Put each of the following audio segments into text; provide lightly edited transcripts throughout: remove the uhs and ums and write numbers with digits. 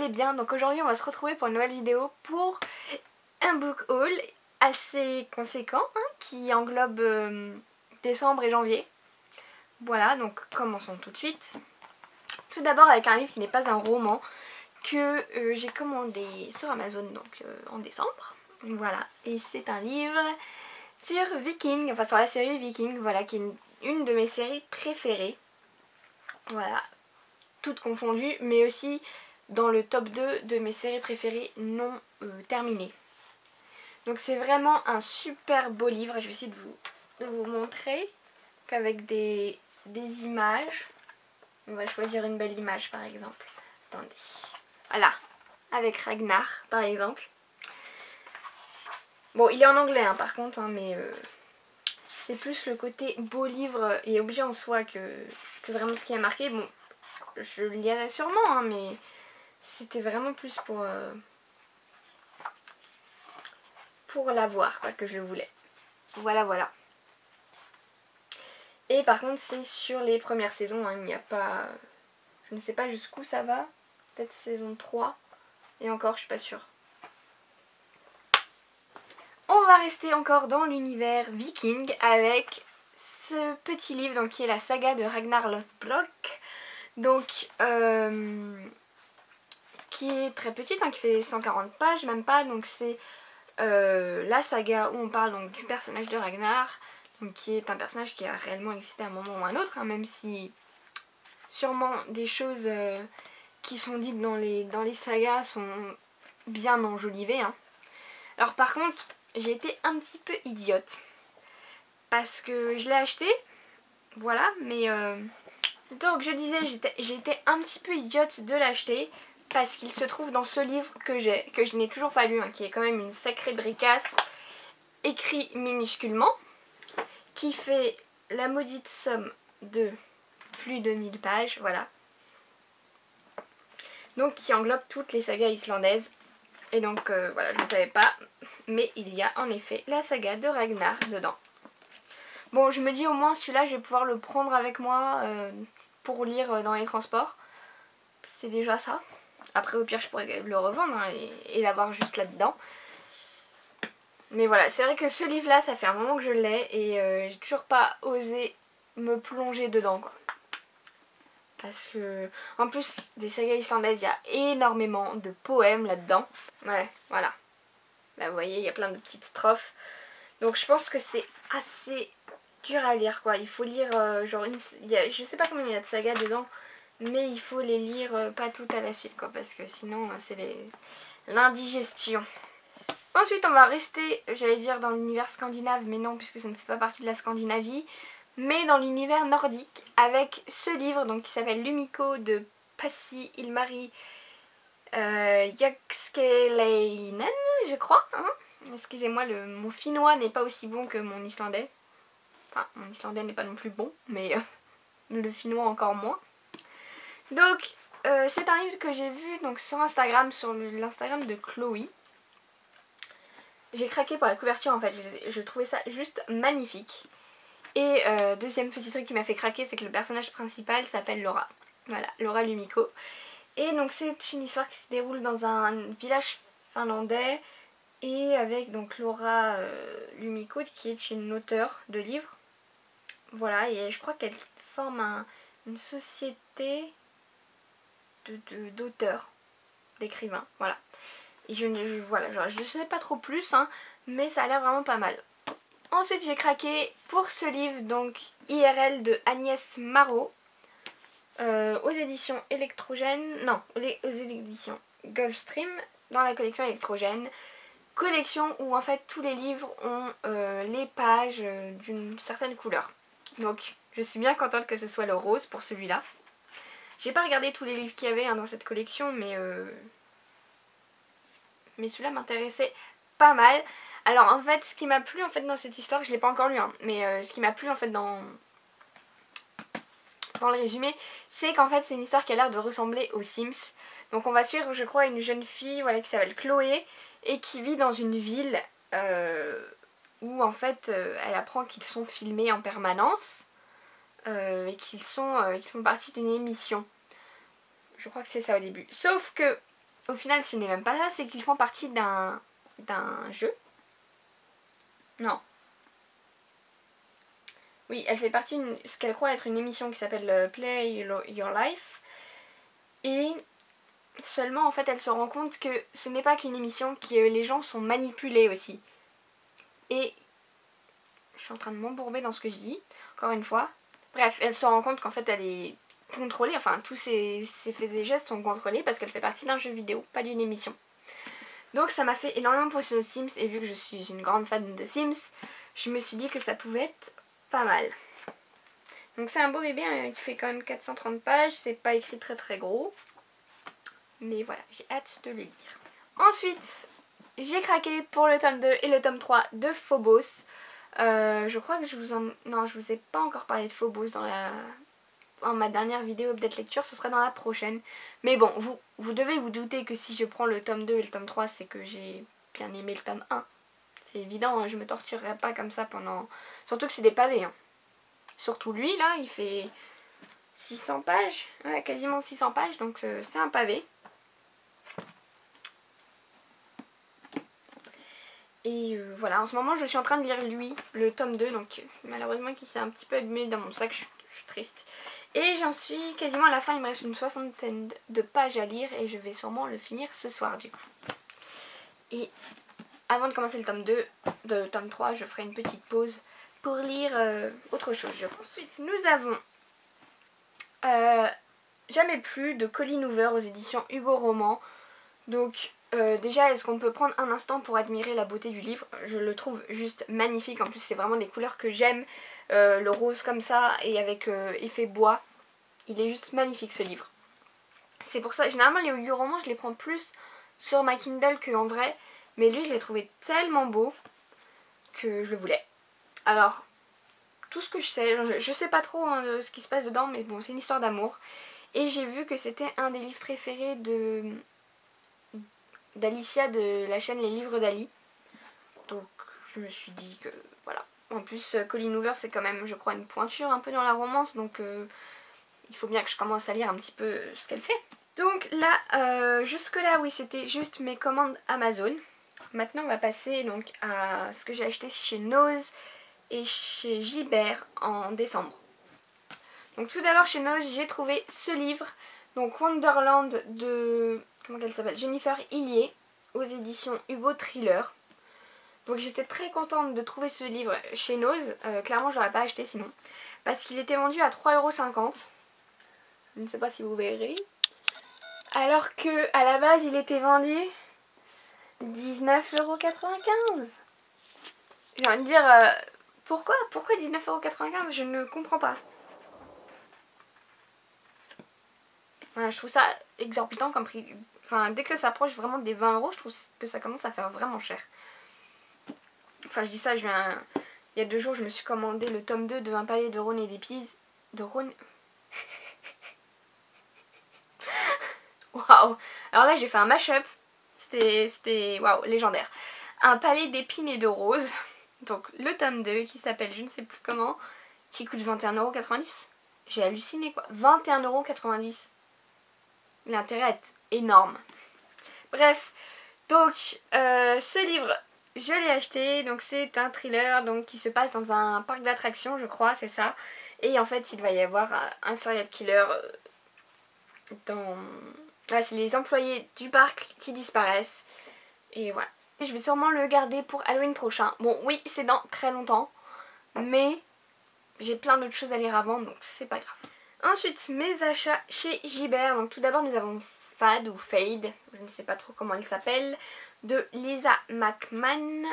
allez bien. Donc aujourd'hui on va se retrouver pour une nouvelle vidéo pour un book haul assez conséquent qui englobe décembre et janvier. Voilà, donc commençons tout de suite. Tout d'abord avec un livre qui n'est pas un roman que j'ai commandé sur Amazon donc en décembre. Voilà, et c'est un livre sur Viking, enfin sur la série Viking, voilà, qui est une de mes séries préférées. Voilà, toutes confondues, mais aussi dans le top 2 de mes séries préférées non terminées. Donc c'est vraiment un super beau livre. Je vais essayer de vous montrer qu'avec des images. On va choisir une belle image par exemple. Attendez. Voilà, avec Ragnar par exemple. Bon, il est en anglais par contre, mais c'est plus le côté beau livre et objet en soi que vraiment ce qui a marqué. Bon, je le lirai sûrement, mais c'était vraiment plus pour l'avoir que je voulais. Voilà, voilà. Et par contre, c'est sur les premières saisons, il n'y a pas... Je ne sais pas jusqu'où ça va. Peut-être saison 3. Et encore, je suis pas sûre. On va rester encore dans l'univers viking avec ce petit livre donc, qui est la saga de Ragnar Lothbrok. Donc, qui est très petite, qui fait 140 pages, même pas. Donc c'est la saga où on parle donc, du personnage de Ragnar, donc, qui est un personnage qui a réellement existé à un moment ou à un autre, même si sûrement des choses qui sont dites dans les sagas sont bien enjolivées. Alors par contre, j'ai été un petit peu idiote, parce que je l'ai acheté, voilà, mais... Donc je disais, j'ai été un petit peu idiote de l'acheter, parce qu'il se trouve dans ce livre que je n'ai toujours pas lu, qui est quand même une sacrée bricasse, écrit minusculement, qui fait la maudite somme de plus de 1000 pages, voilà. Donc qui englobe toutes les sagas islandaises. Et donc voilà, je ne savais pas, mais il y a en effet la saga de Ragnar dedans. Bon, je me dis au moins celui-là, je vais pouvoir le prendre avec moi pour lire dans les transports. C'est déjà ça. Après au pire je pourrais le revendre et l'avoir juste là-dedans. Mais voilà, c'est vrai que ce livre-là, ça fait un moment que je l'ai et j'ai toujours pas osé me plonger dedans, quoi. Parce que, en plus des sagas islandaises, il y a énormément de poèmes là-dedans. Ouais, voilà. Là, vous voyez, il y a plein de petites strophes. Donc je pense que c'est assez dur à lire, quoi. Il faut lire, genre, je sais pas combien il y a de sagas dedans, mais il faut les lire pas toutes à la suite, quoi. Parce que sinon, c'est l'indigestion. Ensuite on va rester, j'allais dire dans l'univers scandinave, mais non puisque ça ne fait pas partie de la Scandinavie, mais dans l'univers nordique avec ce livre donc, qui s'appelle Lumiko de Passi Ilmari Jakskeleinen, je crois. Excusez-moi, mon finnois n'est pas aussi bon que mon islandais. Enfin, mon islandais n'est pas non plus bon, mais le finnois encore moins. Donc c'est un livre que j'ai vu donc, sur Instagram, sur l'Instagram de Chloé. J'ai craqué pour la couverture en fait, je trouvais ça juste magnifique. Et deuxième petit truc qui m'a fait craquer, c'est que le personnage principal s'appelle Laura. Voilà, Laura Lumiko. Et donc c'est une histoire qui se déroule dans un village finlandais. Et avec donc Laura Lumiko qui est une auteure de livres. Voilà, et je crois qu'elle forme une société d'auteurs, d'écrivains, voilà. Et voilà, je sais pas trop plus, mais ça a l'air vraiment pas mal. Ensuite j'ai craqué pour ce livre, donc IRL de Agnès Marot, aux éditions Électrogène, non, aux éditions Gulfstream, dans la collection Électrogène. Collection où en fait tous les livres ont les pages d'une certaine couleur. Donc je suis bien contente que ce soit le rose pour celui-là. J'ai pas regardé tous les livres qu'il y avait dans cette collection, mais celui-là m'intéressait pas mal. Alors en fait ce qui m'a plu en fait dans cette histoire, je l'ai pas encore lu, mais ce qui m'a plu en fait dans le résumé, c'est qu'en fait c'est une histoire qui a l'air de ressembler aux Sims. Donc on va suivre je crois une jeune fille qui s'appelle Chloé et qui vit dans une ville où en fait elle apprend qu'ils sont filmés en permanence et qu'ils font partie d'une émission. Je crois que c'est ça au début. Sauf que au final ce n'est même pas ça, c'est qu'ils font partie d'un jeu. Non. Oui, elle fait partie de ce qu'elle croit être une émission qui s'appelle Play Your Life. Et seulement en fait elle se rend compte que ce n'est pas qu'une émission, que les gens sont manipulés aussi. Et je suis en train de m'embourber dans ce que je dis, encore une fois. Bref, elle se rend compte qu'en fait elle est contrôlée, enfin tous ses faits et gestes sont contrôlés parce qu'elle fait partie d'un jeu vidéo, pas d'une émission. Donc ça m'a fait énormément penser aux Sims, et vu que je suis une grande fan de Sims, je me suis dit que ça pouvait être pas mal. Donc c'est un beau bébé, hein, il fait quand même 430 pages, c'est pas écrit très très gros. Mais voilà, j'ai hâte de le lire. Ensuite, j'ai craqué pour le tome 2 et le tome 3 de Phobos. Je crois que je vous ai pas encore parlé de Phobos dans ma dernière vidéo update lecture, ce sera dans la prochaine. Mais bon, vous devez vous douter que si je prends le tome 2 et le tome 3, c'est que j'ai bien aimé le tome 1. C'est évident, hein, je me torturerai pas comme ça pendant... Surtout que c'est des pavés. Hein. Surtout lui, là, il fait 600 pages. Ouais, quasiment 600 pages, donc c'est un pavé. Et voilà, en ce moment je suis en train de lire lui, le tome 2, donc malheureusement qui s'est un petit peu abîmé dans mon sac, je suis triste. Et j'en suis quasiment à la fin, il me reste une 60aine de pages à lire et je vais sûrement le finir ce soir du coup. Et avant de commencer le tome 3, je ferai une petite pause pour lire autre chose, je pense. Ensuite, nous avons Jamais plus de Colleen Hoover aux éditions Hugo Roman. Donc déjà, est-ce qu'on peut prendre un instant pour admirer la beauté du livre? Je le trouve juste magnifique, en plus c'est vraiment des couleurs que j'aime, le rose comme ça et avec effet bois, il est juste magnifique ce livre. C'est pour ça, généralement les Hugo romans je les prends plus sur ma Kindle qu'en vrai, mais lui je l'ai trouvé tellement beau que je le voulais. Alors, tout ce que je sais pas trop hein, de ce qui se passe dedans, mais bon c'est une histoire d'amour. Et j'ai vu que c'était un des livres préférés d'Alicia de la chaîne Les Livres d'Ali. Donc je me suis dit que voilà. En plus Colleen Hoover c'est quand même je crois une pointure un peu dans la romance, donc il faut bien que je commence à lire un petit peu ce qu'elle fait. Donc là jusque là oui c'était juste mes commandes Amazon. Maintenant on va passer donc à ce que j'ai acheté chez Nose et chez Gibert en décembre. Donc tout d'abord chez Nose j'ai trouvé ce livre, donc Wonderland de, comment qu'elle s'appelle, Jennifer Hillier, aux éditions Hugo Thriller. Donc j'étais très contente de trouver ce livre chez Nose, clairement j'aurais pas acheté sinon, parce qu'il était vendu à 3,50 €, je ne sais pas si vous verrez, alors que à la base il était vendu 19,95 €. J'ai envie de dire, pourquoi 19,95 €, je ne comprends pas. Voilà, je trouve ça exorbitant comme prix. Enfin, dès que ça s'approche vraiment des 20 €, je trouve que ça commence à faire vraiment cher. Enfin, je dis ça, il y a 2 jours, je me suis commandé le tome 2 de Un palier de Rhône et d'épices. De Rhône. Waouh! Alors là, j'ai fait un mash-up. C'était waouh, légendaire. Un palais d'épines et de roses. Donc, le tome 2 qui s'appelle je ne sais plus comment, qui coûte 21,90 €. J'ai halluciné quoi. 21,90 €. L'intérêt est énorme. Bref, donc ce livre, je l'ai acheté. Donc c'est un thriller donc, qui se passe dans un parc d'attractions, je crois, c'est ça. Et en fait, il va y avoir un serial killer dans... Là, c'est les employés du parc qui disparaissent. Et voilà. Et je vais sûrement le garder pour Halloween prochain. Bon, oui, c'est dans très longtemps. Mais j'ai plein d'autres choses à lire avant, donc c'est pas grave. Ensuite, mes achats chez Gibert. Donc tout d'abord, nous avons Fade ou Fade, je ne sais pas trop comment elle s'appelle, de Lisa McMahon.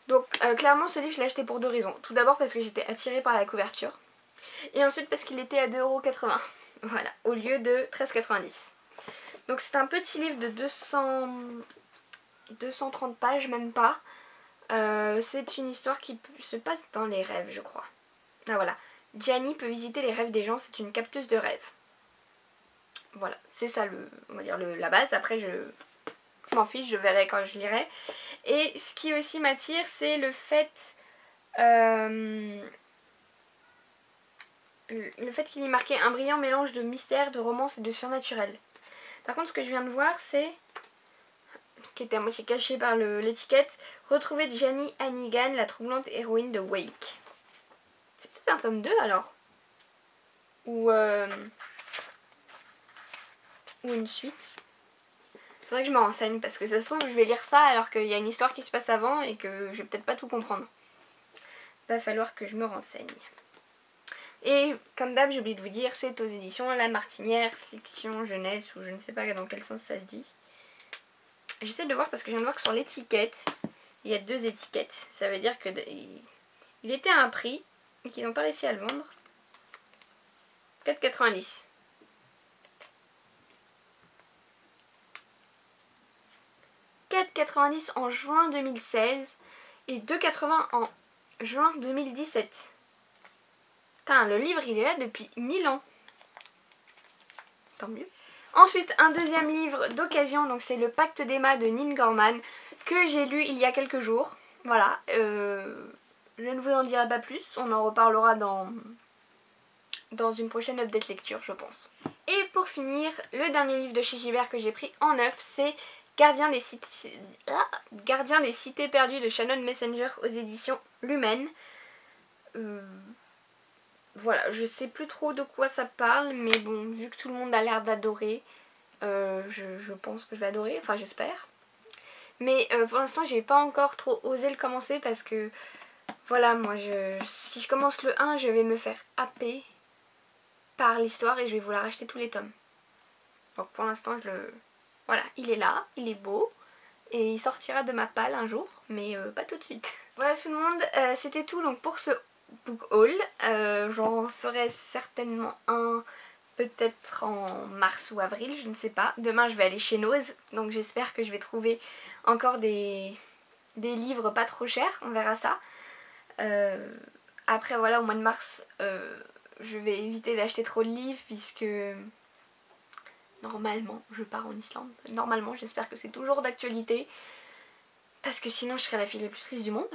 Donc clairement, ce livre, je l'ai acheté pour 2 raisons. Tout d'abord parce que j'étais attirée par la couverture. Et ensuite parce qu'il était à 2,80 €. Voilà, au lieu de 13,90 €. Donc c'est un petit livre de 230 pages, même pas. C'est une histoire qui se passe dans les rêves, je crois. Ah voilà. Gianni peut visiter les rêves des gens, c'est une capteuse de rêves. Voilà, c'est ça on va dire la base. Après je m'en fiche, je verrai quand je lirai. Et ce qui aussi m'attire, c'est le fait qu'il y ait marqué un brillant mélange de mystère, de romance et de surnaturel. Par contre, ce que je viens de voir, c'est, ce qui était à moitié caché par l'étiquette, retrouver Gianni Hannigan, la troublante héroïne de Wake. C'est peut-être un tome 2 alors, ou une suite. Faudrait que je me renseigne parce que ça se trouve je vais lire ça alors qu'il y a une histoire qui se passe avant et que je vais peut-être pas tout comprendre. Va falloir que je me renseigne. Et comme d'hab, j'ai oublié de vous dire, c'est aux éditions La Martinière, fiction, jeunesse, ou je ne sais pas dans quel sens ça se dit. J'essaie de voir parce que je viens de voir que sur l'étiquette, il y a 2 étiquettes. Ça veut dire que il était à un prix et qu'ils n'ont pas réussi à le vendre. 4,90. 4,90 en juin 2016 et 2,80 en juin 2017. Putain, le livre il est là depuis 1000 ans. Tant mieux. Ensuite, un deuxième livre d'occasion, donc c'est Le Pacte d'Emma de Neil Gaiman, que j'ai lu il y a quelques jours. Voilà, je ne vous en dirai pas plus, on en reparlera dans une prochaine update lecture, je pense. Et pour finir, le dernier livre de chez Gibert que j'ai pris en neuf, c'est Gardien des cités perdues de Shannon Messenger aux éditions Lumen. Voilà, je sais plus trop de quoi ça parle, mais bon, vu que tout le monde a l'air d'adorer, je pense que je vais adorer, enfin j'espère. Mais pour l'instant, j'ai pas encore trop osé le commencer parce que, voilà, moi, si je commence le 1, je vais me faire happer par l'histoire et je vais vouloir acheter tous les tomes. Donc pour l'instant, voilà, il est là, il est beau. Et il sortira de ma palle un jour, mais pas tout de suite. Voilà tout le monde, c'était tout donc pour ce book haul. J'en ferai certainement un peut-être en mars ou avril, je ne sais pas. Demain je vais aller chez Nose, donc j'espère que je vais trouver encore des livres pas trop chers, on verra ça. Après voilà, au mois de mars, je vais éviter d'acheter trop de livres puisque normalement je pars en Islande. Normalement, j'espère que c'est toujours d'actualité parce que sinon je serai la fille la plus triste du monde.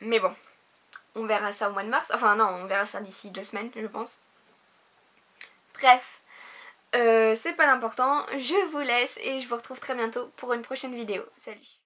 Mais bon, on verra ça au mois de mars. Enfin non, on verra ça d'ici 2 semaines je pense. Bref, c'est pas l'important. Je vous laisse et je vous retrouve très bientôt pour une prochaine vidéo. Salut!